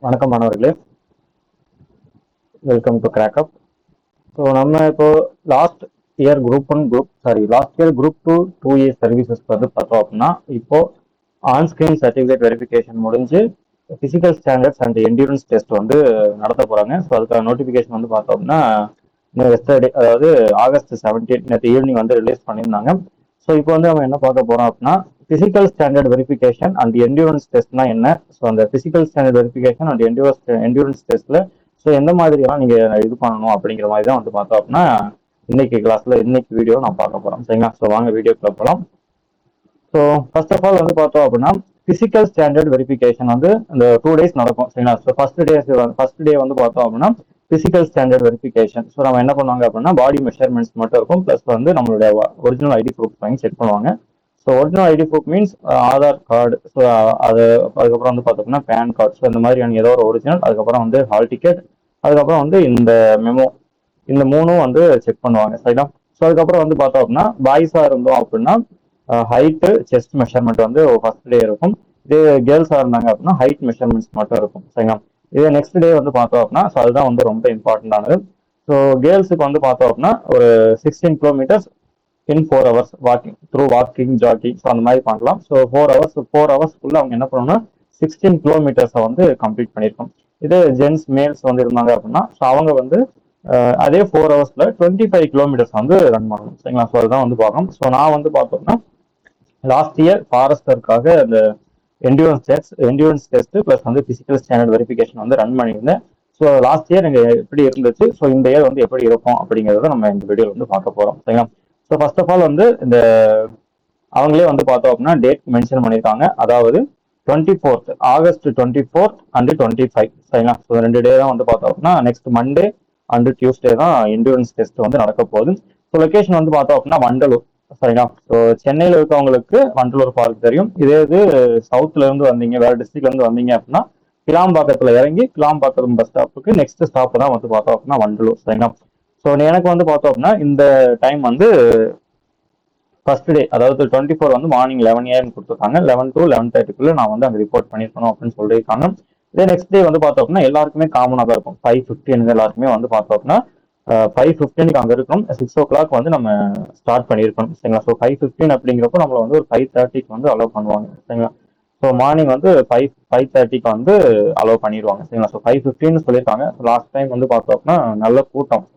வணக்கம் மாணவர்களே, welcome to கிராக்அப். So நம்ம இப்போ லாஸ்ட் இயர் குரூப் 2 சர்வீசஸ் வந்து பார்த்தோம் அப்படின்னா, இப்போ ஆன்ஸ்கிரீன் சர்டிஃபிகேட் வெரிஃபிகேஷன் முடிஞ்சு physical standards and endurance test வந்து நடத்த போறாங்க. ஸோ அதுக்கான நோட்டிஃபிகேஷன் வந்து பார்த்தோம் அப்படின்னா எஸ்டர்டே, அதாவது ஆகஸ்ட் 17 நேற்று ஈவினிங் வந்து ரிலீஸ் பண்ணியிருந்தாங்க. ஸோ இப்போ வந்து நம்ம என்ன பார்க்க போறோம் அப்படின்னா, physical standard verification and endurance டெஸ்ட்னா என்ன, ஸோ அந்த physical standard verification and endurance டெஸ்ட்ல ஸோ எந்த மாதிரியெல்லாம் நீங்க இது பண்ணணும் அப்படிங்கிற மாதிரி தான் வந்து பார்த்தோம் அப்படின்னா இன்னைக்கு வீடியோ நான் பார்க்க போறோம். சரிங்களா? ஸோ வாங்க வீடியோக்குள்ள போகலாம். ஸோ ஃபர்ஸ்ட் ஆஃப் ஆல் வந்து பார்த்தோம் அப்படின்னா, பிசிக்கல் ஸ்டாண்டர்ட் வெரிஃபிகேஷன் வந்து இந்த 2 days நடக்கும். சரிங்களா? ஸோ ஃபர்ஸ்ட் டே வந்து பார்த்தோம் அப்படின்னா பிசிக்கல் ஸ்டாண்டர்ட் வெரிஃபிகேஷன். ஸோ நம்ம என்ன பண்ணுவாங்க அப்படின்னா, பாடி மெஷர்மெண்ட்ஸ் மட்டும் இருக்கும், ப்ளஸ் வந்து நம்மளுடைய ஒரிஜினல் ஐடி ப்ரூஃப் வாங்கி செக் பண்ணுவாங்க. So original ID proof means Aadhaar card, so அதுக்கப்புறம் வந்து பார்த்தோம்னா பேன் கார்டு, ஸோ இந்த மாதிரியான ஏதோ ஒரு ஒரிஜினல், அதுக்கப்புறம் வந்து ஹால் டிக்கெட், அதுக்கப்புறம் வந்து இந்த மெமோ, இந்த மூணும் வந்து செக் பண்ணுவாங்க. சரிங்களா? ஸோ அதுக்கப்புறம் வந்து பார்த்தோம் அப்படின்னா, பாய்ஸா இருந்தோம் அப்படின்னா ஹைட்டு செஸ்ட் மெஷர்மெண்ட் வந்து ஃபர்ஸ்ட் டே இருக்கும். இதே கேர்ள்ஸா இருந்தாங்க அப்படின்னா ஹைட் மெஷர்மெண்ட்ஸ் மட்டும் இருக்கும். சரிங்களா? இதே நெக்ஸ்ட் டே வந்து பார்த்தோம் அப்படின்னா, ஸோ அதுதான் வந்து ரொம்ப இம்பார்ட்டன்டானது. ஸோ கேர்ள்ஸுக்கு வந்து பார்த்தோம் அப்படின்னா ஒரு 16 kilometres in 4 hours walking jogging, so அந்த மாதிரி பண்ணலாம். ஸோ 4 ஹவர்ஸ்க்குள்ள அவங்க என்ன பண்ணணும்னா 16 கிலோமீட்டர்ஸை வந்து கம்ப்ளீட் பண்ணியிருக்கோம். இதே ஜென்ஸ் மேல்ஸ் வந்து இருந்தாங்க அப்படின்னா, ஸோ அவங்க வந்து அதே 4 ஹவர்ஸ்ல 25 கிலோமீட்டர்ஸ் வந்து ரன் பண்ணணும். சரிங்களா? ஸோ அதுதான் வந்து பார்க்கணும். ஸோ நான் வந்து பார்த்தோம்னா லாஸ்ட் இயர் ஃபாரஸ்டருக்காக அந்த என்டியூரன்ஸ் டெஸ்ட் பிளஸ் வந்து பிசிக்கல் ஸ்டாண்டர்ட் வெரிஃபிகேஷன் வந்து ரன் பண்ணியிருந்தேன். ஸோ லாஸ்ட் இயர் எங்க எப்படி இருந்துச்சு, ஸோ இந்த இயர் வந்து எப்படி இருக்கும் அப்படிங்கிறத நம்ம இந்த வீடியோவில் வந்து பார்க்க போறோம். சரிங்களா? ஸோ ஃபர்ஸ்ட் ஆஃப் ஆல் வந்து இந்த அவங்களே வந்து பார்த்தோம் அப்படின்னா டேட் மென்ஷன் பண்ணியிருக்காங்க. அதாவது ஆகஸ்ட் 24 அண்ட் 25. சரிங்களா? ஸோ 2 டே தான் வந்து பார்த்தோம் அப்படின்னா நெக்ஸ்ட் மண்டே அண்ட் டியூஸ்டே தான் என்டியூரன்ஸ் டெஸ்ட் வந்து நடக்க போகுது. ஸோ லொகேஷன் வந்து பார்த்தோம் அப்படின்னா வண்டலூர். சரிங்களா? ஸோ சென்னையில் இருக்கவங்களுக்கு வண்டலூர் பார்க் தெரியும். இதே இது சவுத்ல இருந்து வந்தீங்க, வேற டிஸ்ட்ரிக்ட்ல இருந்து வந்தீங்க அப்படின்னா கிளாம்பாக்கத்துல இறங்கி கிளாம்பாக்கம் பஸ் ஸ்டாப்புக்கு நெக்ஸ்ட் ஸ்டாப் தான் வந்து பார்த்தோம் அப்படின்னா வண்டலூர். சரிங்களா? ஸோ எனக்கு வந்து பார்த்தோம் அப்படின்னா இந்த டைம் வந்து ஃபர்ஸ்ட் டே, அதாவது 24 வந்து மார்னிங் 11 AM கொடுத்துருக்காங்க. 11 to 11:30 நான் வந்து அங்கே ரிப்போர்ட் பண்ணிருக்கணும் அப்படின்னு சொல்லியிருக்காங்க. இதே நெக்ஸ்ட் டே வந்து பார்த்தோம் அப்படின்னா எல்லாருக்குமே காமனாக தான் இருக்கும். 5:15 எல்லாருக்குமே வந்து பார்த்தோம் அப்படின்னா 5:15 அங்கே இருக்கணும். 6 o'clock வந்து நம்ம ஸ்டார்ட் பண்ணியிருக்கணும். சரிங்களா? ஸோ 5:15 அப்படிங்கிறப்போ நம்மளை வந்து ஒரு 5:30 வந்து அலோவ் பண்ணுவாங்க. சரிங்களா? ஸோ மார்னிங் வந்து 5:30 வந்து அலோவ் பண்ணிடுவாங்க. சரிங்களா? ஸோ 5:15 சொல்லியிருக்காங்க. லாஸ்ட் டைம் வந்து பார்த்தோம் அப்படின்னா நல்ல கூட்டம்.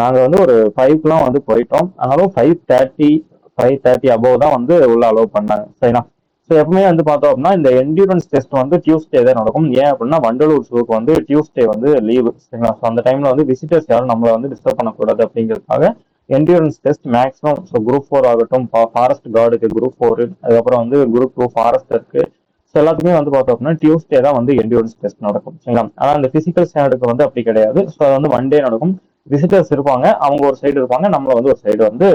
நாங்கள் வந்து ஒரு 5க்குலாம் வந்து போயிட்டோம். ஆனாலும் 5:30 அபோவ் தான் வந்து உள்ள அலோவ் பண்ணாங்க. சரிங்களா? ஸோ எப்பவுமே வந்து பார்த்தோம் அப்படின்னா இந்த என்டியூரன்ஸ் டெஸ்ட் வந்து டியூஸ்டே தான் நடக்கும். ஏன் அப்படின்னா வண்டலூர் ஜூக்கு வந்து டியூஸ்டே வந்து லீவு. சரிங்களா? ஸோ அந்த டைம்ல வந்து விசிட்டர்ஸ் யாரும் நம்மளை வந்து டிஸ்டர்ப் பண்ணக்கூடாது அப்படிங்கிறதுக்காக endurance test maximum so group 4 ஆகட்டும், ஃபாரஸ்ட் கார்டுக்கு குரூப் 4, அதுக்கப்புறம் வந்து குரூப் 2 ஃபாரஸ்டருக்கு, ஸோ எல்லாத்துக்குமே வந்து பார்த்தோம் அப்படின்னா டியூஸ்டே தான் வந்து என்டியூரன்ஸ் டெஸ்ட் நடக்கும். சரிங்களா? ஆனால் அந்த பிசிக்கல் ஸ்டாண்டர்டுக்கு வந்து அப்படி கிடையாது. ஸோ அது வந்து ஒன் டே நடக்கும். விசிட்டர்ஸ் இருப்பாங்க, அவங்க ஒரு சைடு இருப்பாங்க, நம்மள வந்து ஒரு சைடு வந்து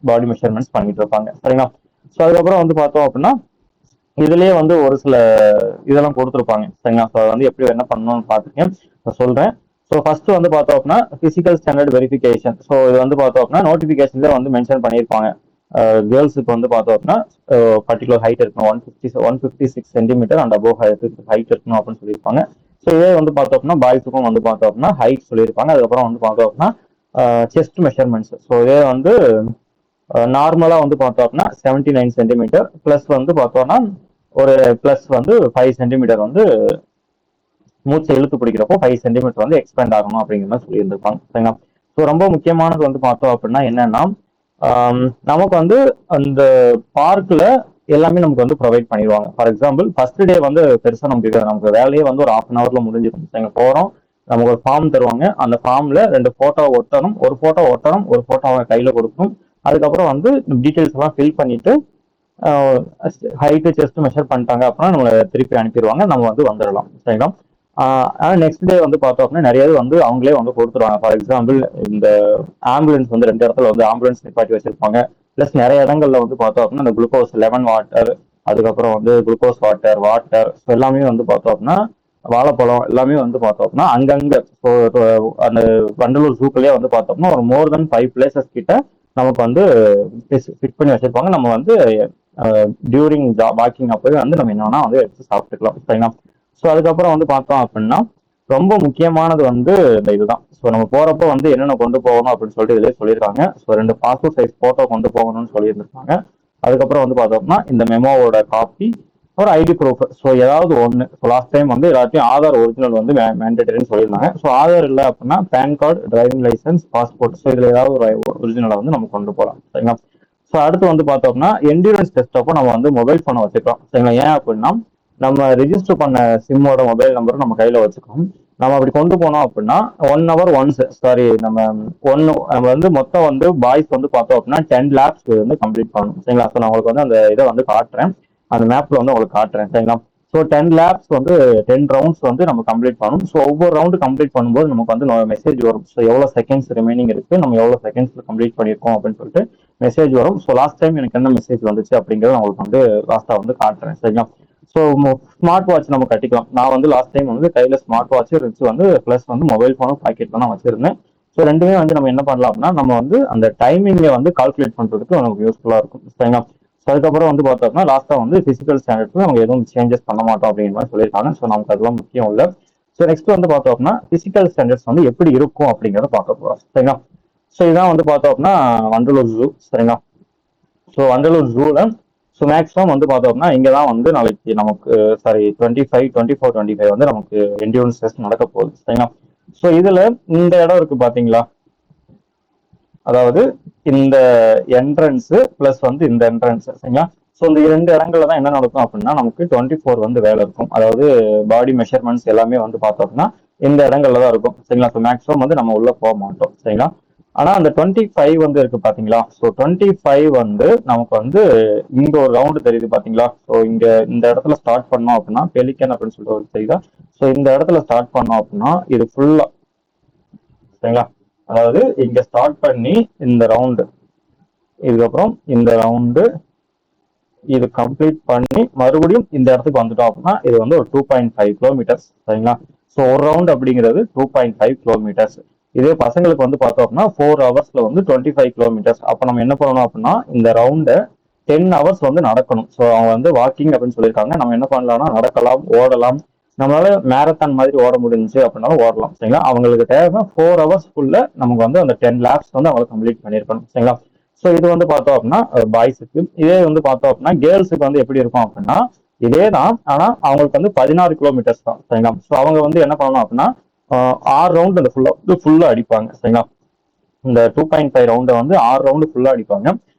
பாடி மெஷர்மெண்ட்ஸ் பண்ணிட்டு இருப்பாங்க. சரிங்களா? ஸோ அதுக்கப்புறம் வந்து பார்த்தோம் அப்படின்னா இதுலயே வந்து ஒரு சில இதெல்லாம் கொடுத்துருப்பாங்க. சரிங்களா? ஸோ வந்து எப்படி என்ன பண்ணணும்னு பார்த்துருக்கேன், சொல்றேன். ஸோ ஃபர்ஸ்ட் வந்து பார்த்தோம் அப்படின்னா பிசிக்கல் ஸ்டாண்டர்ட் வெரிஃபிகேஷன். ஸோ இது வந்து பார்த்தோம் அப்படின்னா நோட்டிஃபிகேஷன்ல வந்து மென்ஷன் பண்ணியிருப்பாங்க. கேர்ள்ஸுக்கு வந்து பார்த்தோம் அப்படின்னா பர்டிகுலர் ஹைட் இருக்கணும், 156 சென்டிமீட்டர் அண்ட் அபோவ் ஹைட் இருக்கணும் அப்படின்னு சொல்லியிருப்பாங்க. ஸோ இதே வந்து பார்த்தோம் அப்படின்னா பாய்ஸுக்கும் வந்து பார்த்தோம் அப்படின்னா ஹைட் சொல்லியிருப்பாங்க. அதுக்கப்புறம் வந்து பார்த்தோம் அப்படின்னா செஸ்ட் மெஷர்மெண்ட்ஸ். ஸோ இதே வந்து நார்மலா வந்து பார்த்தோம் அப்படின்னா 79 சென்டிமீட்டர் பிளஸ் வந்து பார்த்தோம்னா ஒரு பிளஸ் வந்து 5 சென்டிமீட்டர் வந்து மூச்சை இழுத்து பிடிக்கிறப்போ 5 சென்டிமீட்டர் வந்து எக்ஸ்பேண்ட் ஆகணும் அப்படிங்கிற மாதிரி சொல்லியிருந்திருப்பாங்க. சரிங்களா? ஸோ ரொம்ப முக்கியமானது வந்து பார்த்தோம் அப்படின்னா என்னன்னா, நமக்கு வந்து அந்த பார்க்ல எல்லாமே நமக்கு வந்து ப்ரொவைட் பண்ணிடுவாங்க. ஃபார் எக்ஸாம்பிள் ஃபர்ஸ்ட் டே வந்து பெருசா நமக்கு வேலையே வந்து ஒரு 1/2 hourல முடிஞ்சிடும். எங்க போறோம், நமக்கு ஒரு ஃபார்ம் தருவாங்க. அந்த ஃபார்ம்ல 2 போட்டோ ஒட்டணும், ஒரு போட்டோ அவங்க கையில கொடுக்கணும். அதுக்கப்புறம் வந்து டீட்டெயில்ஸ் எல்லாம் ஃபில் பண்ணிட்டு ஹைட்டு செஸ்ட் மெஷர் பண்ணிட்டாங்க அப்படின்னா நம்மளை திருப்பி அனுப்பிடுவாங்க, நம்ம வந்து வந்துடலாம். சரிங்களா? ஆனால் நெக்ஸ்ட் டே வந்து பார்த்தோம் அப்படின்னா நிறைய வந்து அவங்களே வந்து கொடுத்துருவாங்க. ஃபார் எக்ஸாம்பிள் இந்த ஆம்புலன்ஸ் வந்து 2 இடத்துல வந்து ஆம்புலன்ஸ் நிப்பாட்டி வச்சிருப்பாங்க. பிளஸ் நிறைய இடங்கள்ல வந்து பார்த்தோம் அப்படின்னா இந்த குளுக்கோஸ் லெமன் வாட்டர், அதுக்கப்புறம் வந்து குளுக்கோஸ் வாட்டர் எல்லாமே வந்து பார்த்தோம் அப்படின்னா வாழைப்பழம் எல்லாமே வந்து பார்த்தோம் அப்படின்னா அங்கங்க அந்த வண்டலூர் ஜூக்குள்ளேயே வந்து பார்த்தோம்னா ஒரு மோர் தென் 5 places கிட்ட நமக்கு வந்து ஃபிட் பண்ணி வச்சிருப்பாங்க. நம்ம வந்து டியூரிங் வாக்கிங் அப்பவே வந்து நம்ம என்னன்னா வந்து எடுத்து சாப்பிட்டுக்கலாம். சரிங்களா? ஸோ அதுக்கப்புறம் வந்து பார்த்தோம் அப்படின்னா ரொம்ப முக்கியமானது வந்து இந்த இதுதான். ஸோ நம்ம போறப்போ வந்து என்னென்ன கொண்டு போகணும் அப்படின்னு சொல்லிட்டு இதுலேயே சொல்லியிருக்காங்க. ஸோ 2 பாஸ்போர்ட் சைஸ் போட்டோ கொண்டு போகணும்னு சொல்லியிருந்திருக்காங்க. அதுக்கப்புறம் வந்து பார்த்தோம்னா இந்த மெமோவோட காப்பி, ஒரு ஐடி ப்ரூஃப். ஸோ ஏதாவது ஒன்று. ஸோ லாஸ்ட் டைம் வந்து எல்லாத்தையும் ஆதார் ஒரிஜினல் வந்து மேண்டேட்டரின்னு சொல்லியிருந்தாங்க. ஸோ ஆதார் இல்லை அப்படின்னா PAN card, driving licence, passport. So இதில் ஏதாவது ஒரு ஒரிஜினலை வந்து நம்ம கொண்டு போகலாம். சரிங்களா? ஸோ அடுத்து வந்து பார்த்தோம்னா என்டூரன்ஸ் டெஸ்ட் அப்போ நம்ம வந்து மொபைல் ஃபோனை வச்சுக்கலாம். சரிங்களா? ஏன் அப்படின்னா நம்ம ரிஜிஸ்டர் பண்ண சிம்மோட மொபைல் நம்பரும் நம்ம கையில வச்சுக்கணும். நம்ம அப்படி கொண்டு போனோம் அப்படின்னா 1 hour ஒன்ஸ், சாரி நம்ம வந்து மொத்தம் வந்து பாய்ஸ் வந்து பார்த்தோம் அப்படின்னா 10 laps வந்து கம்ப்ளீட் பண்ணணும். சரிங்களா? ஸோ நான் உங்களுக்கு வந்து அந்த இதை வந்து காட்டுறேன். அந்த மேப்ல வந்து உங்களுக்கு காட்டுறேன். சரிங்களா? ஸோ 10 laps வந்து 10 rounds வந்து நம்ம கம்ப்ளீட் பண்ணணும். ஸோ ஒவ்வொரு ரவுண்டு கம்ப்ளீட் பண்ணும்போது நமக்கு வந்து மெசேஜ் வரும். ஸோ எவ்வளோ செகண்ட்ஸ் ரிமைனிங் இருக்கு, நம்ம எவ்வளோ செகண்ட்ஸ்ல கம்ப்ளீட் பண்ணியிருக்கோம் அப்படின்னு சொல்லிட்டு மெசேஜ் வரும். ஸோ லாஸ்ட் டைம் எனக்கு என்ன மெசேஜ் வந்துச்சு அப்படிங்கிறத உங்களுக்கு வந்து லாஸ்டா வந்து காட்டுறேன். சரிங்களா? ஸோ ஸ்மார்ட் வாட்ச் நம்ம கட்டிக்கலாம். நான் வந்து லாஸ்ட் டைம் வந்து கையில ஸ்மார்ட் வாட்ச் இருந்துச்சு வந்து பிளஸ் வந்து மொபைல் ஃபோனும் பாக்கெட்ல தான் வச்சிருந்தேன். ஸோ ரெண்டுமே வந்து நம்ம என்ன பண்ணலாம் அப்படின்னா நம்ம வந்து அந்த டைமிங்கை வந்து கால்குலேட் பண்றதுக்கு நமக்கு யூஸ்ஃபுல்லா இருக்கும். சரிங்களா? ஸோ அதுக்கப்புறம் வந்து பார்த்தோம்னா லாஸ்டா வந்து பிசிக்கல் ஸ்டாண்டர்ட்ஸ்ல நம்ம எதுவும் சேஞ்சஸ் பண்ண மாட்டோம் அப்படிங்கிற மாதிரி சொல்லியிருக்காங்க. ஸோ நமக்கு அதெல்லாம் முக்கியம் இல்லை. ஸோ நெக்ஸ்ட் வந்து பார்த்தோம் அப்படின்னா பிசிக்கல் ஸ்டாண்டர்ட்ஸ் வந்து எப்படி இருக்கும் அப்படிங்கிறத பார்க்க போறோம். சரிங்களா? ஸோ இதான் வந்து பார்த்தோம் அப்படின்னா வண்டலூர் ஜூ. சரிங்களா? ஸோ வண்டலூர் ஜூல ஸோ மேக்ஸிமம் வந்து பார்த்தோம்னா இங்கே தான் வந்து நாளைக்கு நமக்கு சாரி 24, 25 வந்து நமக்கு என்டியூரன்ஸ் டெஸ்ட் நடக்க போகுது. சரிங்களா? ஸோ இதுல இந்த இடம் இருக்கு பாத்தீங்களா, அதாவது இந்த என்ட்ரன்ஸ் பிளஸ் வந்து இந்த என்ட்ரன்ஸ். சரிங்களா? ஸோ இந்த 2 இடங்கள்ல தான் என்ன நடக்கும் அப்படின்னா நமக்கு 24 வந்து வேலை இருக்கும். அதாவது பாடி மெஷர்மெண்ட்ஸ் எல்லாமே வந்து பார்த்தோம்னா இந்த இடங்கள்ல தான் இருக்கும். சரிங்களா? ஸோ மேக்ஸிமம் வந்து நம்ம உள்ள போக மாட்டோம். சரிங்களா? ஆனா அந்த 25 வந்து இருக்கு பாத்தீங்களா, ஸோ 25 வந்து நமக்கு வந்து இங்க ஒரு ரவுண்டு தெரியுது பாத்தீங்களா. ஸோ இங்க இந்த இடத்துல ஸ்டார்ட் பண்ணோம் அப்படின்னா பெலிக்கன் அப்படின்னு சொல்லிட்டு ஒரு தெரியுதா. ஸோ இந்த இடத்துல ஸ்டார்ட் பண்ணோம் அப்படின்னா இது ஃபுல்லா, சரிங்களா, அதாவது இங்க ஸ்டார்ட் பண்ணி இந்த ரவுண்டு, இதுக்கப்புறம் இந்த ரவுண்டு, இது கம்ப்ளீட் பண்ணி மறுபடியும் இந்த இடத்துக்கு வந்துட்டோம் அப்படின்னா இது வந்து ஒரு 2.5 கிலோமீட்டர்ஸ். சரிங்களா? ஸோ ஒரு ரவுண்ட் அப்படிங்கிறது 2.5 கிலோமீட்டர்ஸ். இதே பசங்களுக்கு வந்து பார்த்தோம் அப்படின்னா 4 ஹவர்ஸ்ல வந்து 25 கிலோமீட்டர்ஸ். அப்போ நம்ம என்ன பண்ணணும் அப்படின்னா இந்த ரவுண்டை 10 ஹவர்ஸ் வந்து நடக்கணும். ஸோ அவங்க வந்து வாக்கிங் அப்படின்னு சொல்லியிருக்காங்க. நம்ம என்ன பண்ணலாம்னா நடக்கலாம், ஓடலாம். நம்மளால மேரத்தான் மாதிரி ஓட முடிஞ்சு அப்படின்னாலும் ஓடலாம். சரிங்களா? அவங்களுக்கு தேவை 4 ஹவர்ஸ்க்குள்ள நமக்கு வந்து அந்த 10 laps வந்து அவங்க கம்ப்ளீட் பண்ணியிருக்கணும். சரிங்களா? ஸோ இது வந்து பார்த்தோம் அப்படின்னா பாய்ஸுக்கு. இதே வந்து பார்த்தோம் அப்படின்னா கேர்ள்ஸுக்கு வந்து எப்படி இருக்கும் அப்படின்னா இதே தான், ஆனா அவங்களுக்கு வந்து 16 கிலோமீட்டர்ஸ் தான். சரிங்களா? ஸோ அவங்க வந்து என்ன பண்ணணும் அப்படின்னா 6 ரவுண்ட் அந்த ஃபுல்லா அடிப்பாங்க. சரிங்களா? இந்த 2.5 ரவுண்டை வந்து 6 ரவுண்டு ஃபுல்லா அடிப்பாங்க.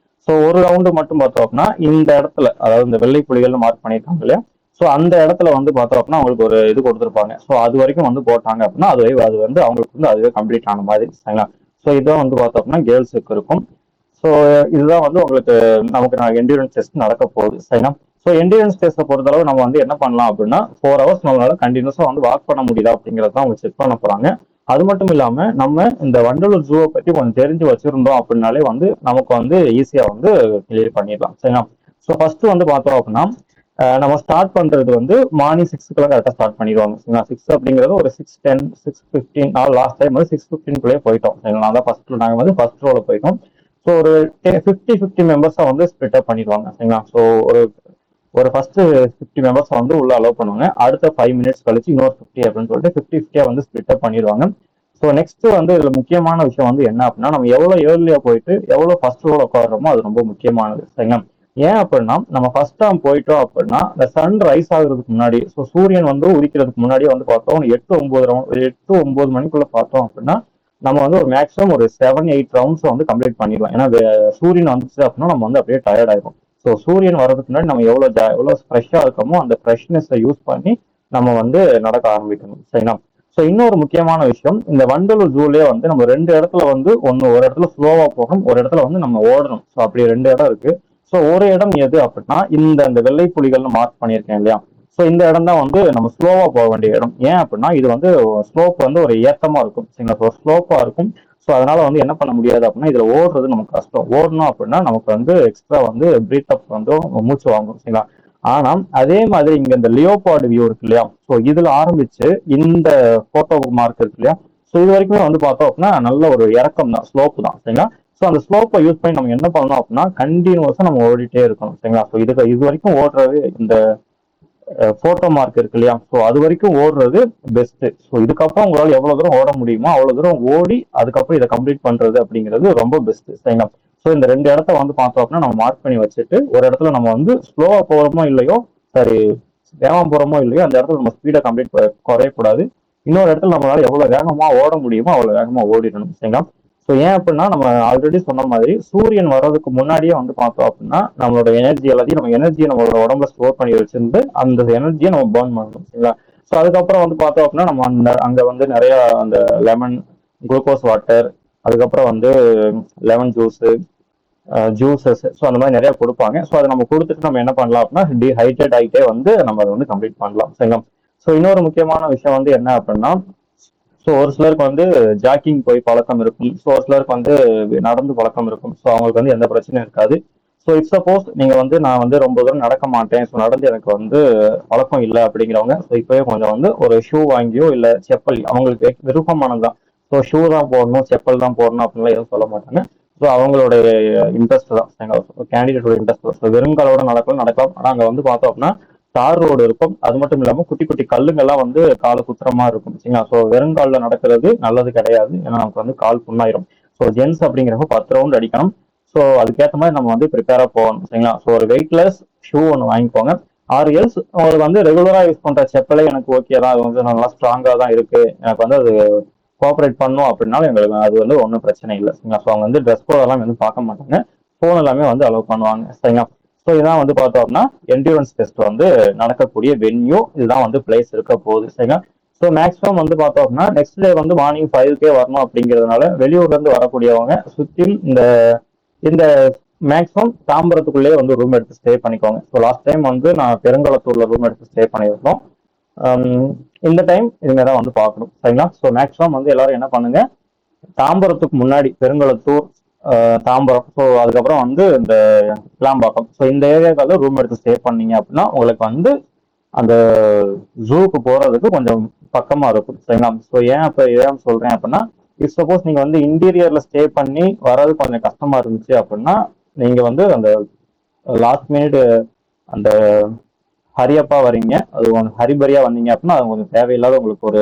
ஸோ ஒரு ரவுண்டு மட்டும் பார்த்தோம் அப்படின்னா இந்த இடத்துல, அதாவது இந்த வெள்ளை புலிகள் மார்க் பண்ணியிருக்காங்க இல்லையா, ஸோ அந்த இடத்துல வந்து பார்த்தோம் அப்படின்னா அவங்களுக்கு ஒரு இது கொடுத்துருப்பாங்க. ஸோ அது வரைக்கும் வந்து போட்டாங்க அப்படின்னா அது வந்து அவங்களுக்கு வந்து அதுவே கம்ப்ளீட் ஆன மாதிரி. சரிங்களா? ஸோ இதான் வந்து பார்த்தோம் அப்படின்னா கேர்ள்ஸுக்கு இருக்கும். ஸோ இதுதான் வந்து உங்களுக்கு நமக்கு என்டூரன்ஸ் டெஸ்ட் நடக்க போகுது. சரிங்களா? ஸோ என்டூரன்ஸ் டெஸ்ட்டை பொறுத்தளவு நம்ம வந்து என்ன பண்ணலாம் அப்படின்னா 4 ஹவர்ஸ் நம்மளால கண்டினியூஸா வந்து வாக் பண்ண முடியுதா அப்படிங்கிறத தான் அவங்க செக் பண்ண போறாங்க. அது மட்டும் இல்லாம நம்ம இந்த வண்டலூர் ஜூவை பத்தி கொஞ்சம் தெரிஞ்சு வச்சிருந்தோம் அப்படின்னாலே வந்து நமக்கு வந்து ஈஸியா வந்து கிளியர் பண்ணிடலாம். சரிங்களா? ஸோ ஃபர்ஸ்ட் வந்து பார்த்தோம் அப்படின்னா நம்ம ஸ்டார்ட் பண்றது வந்து மார்னிங் 6 கரெக்டாக ஸ்டார்ட் பண்ணிடுவாங்க. சரிங்களா? 6 அப்படிங்கிறது ஒரு 6:10, 6:15. லாஸ்ட் டைம் வந்து 6:15 போயிட்டோம். சரிங்களா? அதான் நாங்கள் வந்து ஃபர்ஸ்ட் ரோல போயிட்டோம். ஸோ ஒரு 50 மெம்பர்ஸா வந்து ஸ்பிளிட் அப் பண்ணிடுவாங்க. சரிங்களா? ஸோ ஒரு ஒரு ஃபர்ஸ்ட் 50 மெம்பர்ஸ் வந்து உள்ள அலோவ் பண்ணுவாங்க. அடுத்த 5 மினிட்ஸ் கழிச்சு இன்னொரு 50 அப்படின்னு சொல்லிட்டு 50-50 வந்து ஸ்பிளிட் அப் பண்ணிடுவாங்க. ஸோ நெக்ஸ்ட் வந்து இதுல முக்கியமான விஷயம் வந்து என்ன அப்படின்னா நம்ம எவ்வளவு ஏர்லியா போயிட்டு எவ்வளவு ஃபர்ஸ்ட் ரோல உட்காடுறோமோ அது ரொம்ப முக்கியமானது. சரிங்களா? ஏன் அப்படின்னா நம்ம ஃபர்ஸ்ட் டைம் போயிட்டோம் அப்படின்னா இந்த சன் ரைஸ் ஆகுறதுக்கு முன்னாடி, ஸோ சூரியன் வந்து உதிக்கிறதுக்கு முன்னாடியே வந்து பார்த்தோம் 8-9 மணிக்குள்ள பார்த்தோம் அப்படின்னா நம்ம வந்து ஒரு மேக்ஸிமம் ஒரு 7-8 ரவுண்ட்ஸ் வந்து கம்ப்ளீட் பண்ணிடலாம். ஏன்னா சூரியன் வந்துச்சு அப்படின்னா நம்ம வந்து அப்படியே டயர்ட் ஆயிடும். ஸோ சூரியன் வர்றதுக்கு முன்னாடி நம்ம எவ்வளவு ஃப்ரெஷ்ஷா இருக்கமோ அந்த ஃப்ரெஷ்னஸை யூஸ் பண்ணி நம்ம வந்து நடக்க ஆரம்பிக்கணும். சரிங்களா? ஸோ இன்னொரு முக்கியமான விஷயம், இந்த வண்டலூர் ஜூலயே வந்து நம்ம 2 இடத்துல வந்து ஒரு இடத்துல ஸ்லோவா போகணும், ஒரு இடத்துல வந்து நம்ம ஓடணும். ஸோ அப்படி 2 இடம் இருக்கு. ஸோ ஒரு இடம் எது அப்படின்னா இந்த வெள்ளை புலிகள்னு மார்க் பண்ணியிருக்கேன் இல்லையா. ஸோ இந்த இடம் தான் வந்து நம்ம ஸ்லோவா போக வேண்டிய இடம். ஏன் அப்படின்னா இது வந்து ஸ்லோப் வந்து ஒரு ஏத்தமா இருக்கும். சரிங்களா? ஸோ ஸ்லோப்பா இருக்கும். ஸோ அதனால வந்து என்ன பண்ண முடியாது அப்படின்னா இதுல ஓடுறது நமக்கு கஷ்டம். ஓடணும் அப்படின்னா நமக்கு வந்து எக்ஸ்ட்ரா வந்து பிரீத் அப் வந்து மூச்சு வாங்கும். சரிங்களா? ஆனா அதே மாதிரி இங்க இந்த லியோபார்டு வியூ இருக்கு இல்லையா, ஸோ இதுல ஆரம்பிச்சு இந்த போட்டோ மார்க் இருக்கு இல்லையா, ஸோ இது வரைக்குமே வந்து பார்த்தோம் அப்படின்னா நல்ல ஒரு இறக்கம் தான், ஸ்லோப் தான். சரிங்களா? ஸோ அந்த ஸ்லோப்பை யூஸ் பண்ணி நம்ம என்ன பண்ணணும் அப்படின்னா கண்டினியூஸா நம்ம ஓடிட்டே இருக்கணும். சரிங்களா? ஸோ இது வரைக்கும் ஓடுறது இந்த போட்டோ மார்க் இருக்கு இல்லையா, ஸோ அது வரைக்கும் ஓடுறது பெஸ்ட். ஸோ இதுக்கப்புறம் உங்களால் எவ்வளவு தூரம் ஓட முடியுமோ அவ்வளவு தூரம் ஓடி அதுக்கப்புறம் இதை கம்ப்ளீட் பண்றது அப்படிங்கிறது ரொம்ப பெஸ்ட், சரிங்களா. ஸோ இந்த ரெண்டு இடத்த வந்து பார்த்தோம் அப்படின்னா நம்ம மார்க் பண்ணி வச்சுட்டு, ஒரு இடத்துல நம்ம வந்து ஸ்லோவா போகிறோமோ இல்லையோ, சரி வேகமா போறோமோ இல்லையோ, அந்த இடத்துல நம்ம ஸ்பீடை கம்ப்ளீட் குறையக்கூடாது. இன்னொரு இடத்துல நம்மளால எவ்வளவு வேகமா ஓட முடியுமோ அவ்வளவு வேகமா ஓடிடணும், சரிங்களா. ஸோ ஏன் அப்படின்னா நம்ம ஆல்ரெடி சொன்ன மாதிரி சூரியன் வர்றதுக்கு முன்னாடியே வந்து பார்த்தோம் அப்படின்னா நம்மளோட எனர்ஜி எல்லாத்தையும் நம்ம எனர்ஜியை நம்மளோட உடம்புல ஸ்டோர் பண்ணி வச்சிருந்து அந்த எனர்ஜியை நம்ம பர்ன் பண்ணணும், சரிங்களா. ஸோ அதுக்கப்புறம் வந்து பார்த்தோம் அப்படின்னா நம்ம அந்த அங்க வந்து நிறைய அந்த லெமன், குளுக்கோஸ் வாட்டர், அதுக்கப்புறம் வந்து லெமன் ஜூசஸ், ஸோ அந்த மாதிரி நிறைய கொடுப்பாங்க. ஸோ அதை நம்ம கொடுத்துட்டு நம்ம என்ன பண்ணலாம் அப்படின்னா டீஹைட்ரேட் ஆகிட்டே வந்து நம்ம அதை வந்து கம்ப்ளீட் பண்ணலாம், சரிங்களா. ஸோ இன்னொரு முக்கியமான விஷயம் வந்து என்ன அப்படின்னா, ஸோ ஒரு சிலருக்கு வந்து ஜாக்கிங் போய் பழக்கம் இருக்கும், ஸோ ஒரு சிலருக்கு வந்து நடந்து பழக்கம் இருக்கும், ஸோ அவங்களுக்கு வந்து எந்த பிரச்சனையும் இருக்காது. ஸோ இப் சப்போஸ் நீங்க வந்து நான் வந்து ரொம்ப தூரம் நடக்க மாட்டேன், ஸோ நடந்து எனக்கு வந்து பழக்கம் இல்லை அப்படிங்கிறவங்க, ஸோ இப்போயே கொஞ்சம் வந்து ஒரு ஷூ வாங்கியோ இல்லை செப்பல் அவங்களுக்கு விருப்பமானதுதான். ஸோ ஷூ தான் போடணும், செப்பல் தான் போடணும் அப்படின்லாம் எதுவும் சொல்ல மாட்டாங்க. ஸோ அவங்களோட இன்ட்ரெஸ்ட் தான், கேண்டிடேட்டோட இன்ட்ரெஸ்ட் தான். ஸோ வெறும் காலோட நடக்கலாம். ஆனால் அங்கே வந்து பார்த்தோம் அப்படின்னா தார் ரோடு இருக்கும், அது மட்டும் இல்லாம குட்டி குட்டி கல்லுங்கெல்லாம் வந்து காலை குத்துறமா இருக்கும், சரிங்களா. ஸோ வெறுங்காலில் நடக்கிறது நல்லது கிடையாது, ஏன்னா நமக்கு வந்து கால் புண்ணாயிரும். ஸோ ஜென்ஸ் அப்படிங்கிறப்ப 10 ரவுண்ட் அடிக்கணும். ஸோ அதுக்கேற்ற மாதிரி நம்ம வந்து ப்ரிப்பேரா போகணும், சரிங்களா. ஸோ ஒரு வெயிட்லெஸ் ஷூ ஒன்று வாங்கிக்கோங்க. ஆறு எல்ஸ் உங்களுக்கு வந்து ரெகுலரா யூஸ் பண்ற செப்பலே எனக்கு ஓகே தான், அது வந்து நல்லா ஸ்ட்ராங்கா தான் இருக்கு, எனக்கு வந்து அது கோஆப்ரேட் பண்ணும் அப்படின்னாலும் எங்களுக்கு அது வந்து ஒன்றும் பிரச்சனை இல்லை, சரிங்களா. ஸோ அவங்க வந்து ட்ரெஸ் கோட் எல்லாம் வந்து பார்க்க மாட்டாங்க, ஃபோன் எல்லாமே வந்து அலோவ் பண்ணுவாங்க, சரிங்களா. ஸோ இதான் வந்து பார்த்தோம் அப்படின்னா என்டியூரன்ஸ் டெஸ்ட் வந்து நடக்கக்கூடிய வென்யூ, இதுதான் வந்து பிளேஸ் இருக்க போகுது, சரிங்களா. ஸோ மேக்ஸிமம் வந்து பார்த்தோம் அப்படின்னா நெக்ஸ்ட் டே வந்து மார்னிங் 5 வரணும் அப்படிங்கிறதுனால வெளியூர்ல இருந்து வரக்கூடியவங்க சுற்றி இந்த இந்த மேக்ஸிமம் தாம்பரத்துக்குள்ளேயே வந்து ரூம் எடுத்து ஸ்டே பண்ணிக்கோங்க. ஸோ லாஸ்ட் டைம் வந்து நான் பெருங்குளத்தூர்ல ரூம் எடுத்து ஸ்டே பண்ணியிருந்தோம். இந்த டைம் இதுமாரி தான் வந்து பார்க்கணும், சரிங்களா. ஸோ மேக்ஸிமம் வந்து எல்லாரும் என்ன பண்ணுங்க, தாம்பரத்துக்கு முன்னாடி பெருங்குளத்தூர், தாம்பரம், ஸோ அதுக்கப்புறம் வந்து இந்த கிளாம்பாக்கம், ஸோ இந்த ஏரியாக்களில் ரூம் எடுத்து ஸ்டே பண்ணீங்க அப்படின்னா உங்களுக்கு வந்து அந்த ஜூக்கு போறதுக்கு கொஞ்சம் பக்கமா இருக்கும், சரிங்களா. ஸோ ஏன் சொல்றேன் அப்படின்னா, இஃப் சப்போஸ் நீங்க வந்து இன்டீரியர்ல ஸ்டே பண்ணி வர்றது கொஞ்சம் கஷ்டமா இருந்துச்சு அப்படின்னா நீங்க வந்து அந்த லாஸ்ட் மினிட் அந்த ஹரியப்பா வரீங்க, அது ஹரிபரியா வந்தீங்க அப்படின்னா அது கொஞ்சம் தேவையில்லாத உங்களுக்கு ஒரு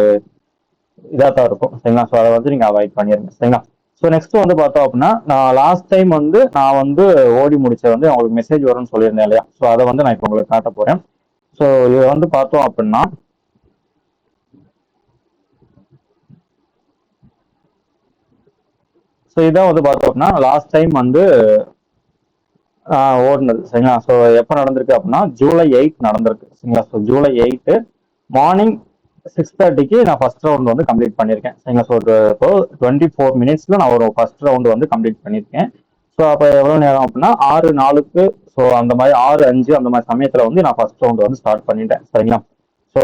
இதாக தான் இருக்கும், சரிங்களா. ஸோ அதை வந்து நீங்க அவாய்ட் பண்ணிடுங்க, சரிங்களா. ஸோ நெக்ஸ்ட் வந்து பார்த்தோம் அப்படின்னா நான் லாஸ்ட் டைம் வந்து நான் வந்து ஓடி முடிச்ச வந்து உங்களுக்கு மெசேஜ் வரும்னு சொல்லியிருந்தேன் இல்லையா, ஸோ அதை வந்து நான் இப்போ உங்களுக்கு காட்ட போறேன். ஸோ இதை வந்து பார்த்தோம் அப்படின்னா ஸோ இதான் வந்து பார்த்தோம் அப்படின்னா லாஸ்ட் டைம் வந்து ஓடினது, சரிங்களா. ஸோ எப்போ நடந்திருக்கு அப்படின்னா ஜூலை 8 நடந்திருக்கு, சரிங்களா. ஸோ ஜூலை 8 மார்னிங் 6:30க்கு நான் ஃபர்ஸ்ட் ரவுண்ட் வந்து கம்ப்ளீட் பண்ணியிருக்கேன், சரிங்களா. ஸோ இப்போ 24 மினிட்ஸ்ல நான் ஒரு ஃபர்ஸ்ட் ரவுண்ட் வந்து கம்ப்ளீட் பண்ணியிருக்கேன். ஸோ அப்போ எவ்வளோ நேரம் அப்படின்னா 6:04, ஸோ அந்த மாதிரி 6:05 அந்த மாதிரி சமயத்தில் வந்து நான் ஃபர்ஸ்ட் ரவுண்ட் வந்து ஸ்டார்ட் பண்ணிட்டேன், சரிங்களா. ஸோ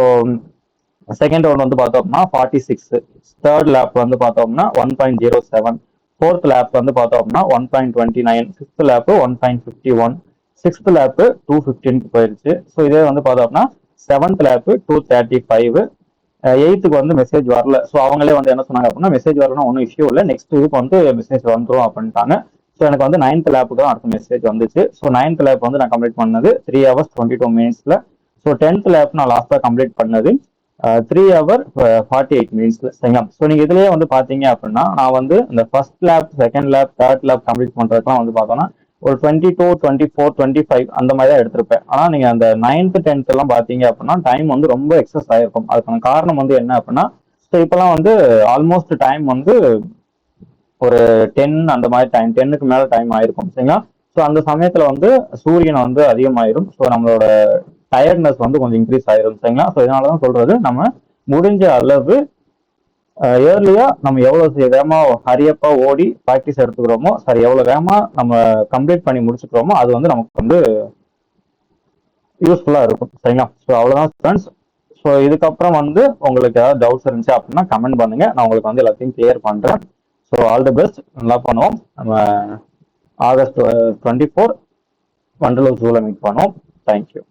செகண்ட் ரவுண்ட் வந்து பார்த்தோம்னா 46, தேர்ட் லேப் வந்து பார்த்தோம்னா 1.07, ஃபோர்த் லேப் வந்து பார்த்தோம்னா 1.29, ஃபிஃப்த் லேப் 1.51, சிக்ஸ்த் லேப் 2:15 போயிருச்சு. ஸோ இதே வந்து பார்த்தோம்னா செவன்த் லேப் 2:35, எயித்துக்கு வந்து மெசேஜ் வரல. ஸோ அவங்களே வந்து என்ன சொன்னாங்க அப்படின்னா மெசேஜ் வரலன்னா ஒன்றும் இஷ்யூ இல்லை, நெக்ஸ்ட் வீக் வந்து மெசேஜ் வந்துடும் அப்படின்ட்டாங்க. ஸோ எனக்கு வந்து 9th லேப்புக்கு தான் அடுத்த மெசேஜ் வந்துச்சு. ஸோ 9th லேப் வந்து நான் கம்ப்ளீட் பண்ணது 3 hours 22 minutes. So 10th lab நான் லாஸ்ட்டாக கம்ப்ளீட் பண்ணது 3 hour 48 minutes, சரிங்களா. ஸோ நீங்க இதுலயே வந்து பாத்தீங்க அப்படின்னா நான் வந்து இந்த first lap, second lap, third lap complete பண்றதுக்குலாம் வந்து பார்த்தோம்னா ஒரு 22, 24, 25 அந்த மாதிரி தான் எடுத்திருப்பேன். ஆனா நீங்க அந்த 9th 10th எல்லாம் பாத்தீங்க அப்படின்னா டைம் வந்து ரொம்ப எக்ஸஸ் ஆயிருக்கும். அதுக்கான காரணம் வந்து என்ன அப்படின்னா ஸோ இப்பெல்லாம் வந்து ஆல்மோஸ்ட் டைம் வந்து ஒரு 10 அந்த மாதிரி டைம், 10க்கு மேல டைம் ஆயிருக்கும், சரிங்களா. ஸோ அந்த சமயத்துல வந்து சூரியன் வந்து அதிகமாயிரும். ஸோ நம்மளோட டயர்ட்னஸ் வந்து கொஞ்சம் இன்க்ரீஸ் ஆயிரும், சரிங்களா. ஸோ இதனாலதான் சொல்றது நம்ம முடிஞ்ச அளவு ஏர்லியா நம்ம எவ்வளவு வேகமா ஹரியப்பா ஓடி ப்ராக்டிஸ் எடுத்துக்கிறோமோ, சரி எவ்வளவு வேகமா நம்ம கம்ப்ளீட் பண்ணி முடிச்சுக்கிறோமோ அது வந்து நமக்கு வந்து யூஸ்ஃபுல்லா இருக்கும், சரிங்களா. ஸோ அவ்வளவுதான் ஃப்ரெண்ட்ஸ். ஸோ இதுக்கப்புறம் வந்து உங்களுக்கு ஏதாவது டவுட்ஸ் இருந்துச்சு அப்படின்னா கமெண்ட் பண்ணுங்க, நான் உங்களுக்கு வந்து எல்லாத்தையும் கிளியர் பண்றேன். ஸோ ஆல் தி பெஸ்ட், நல்லா பண்ணுவோம். நம்ம ஆகஸ்ட் 24 வண்டலூர் ஜூல மீட் பண்ணுவோம். தேங்க்யூ.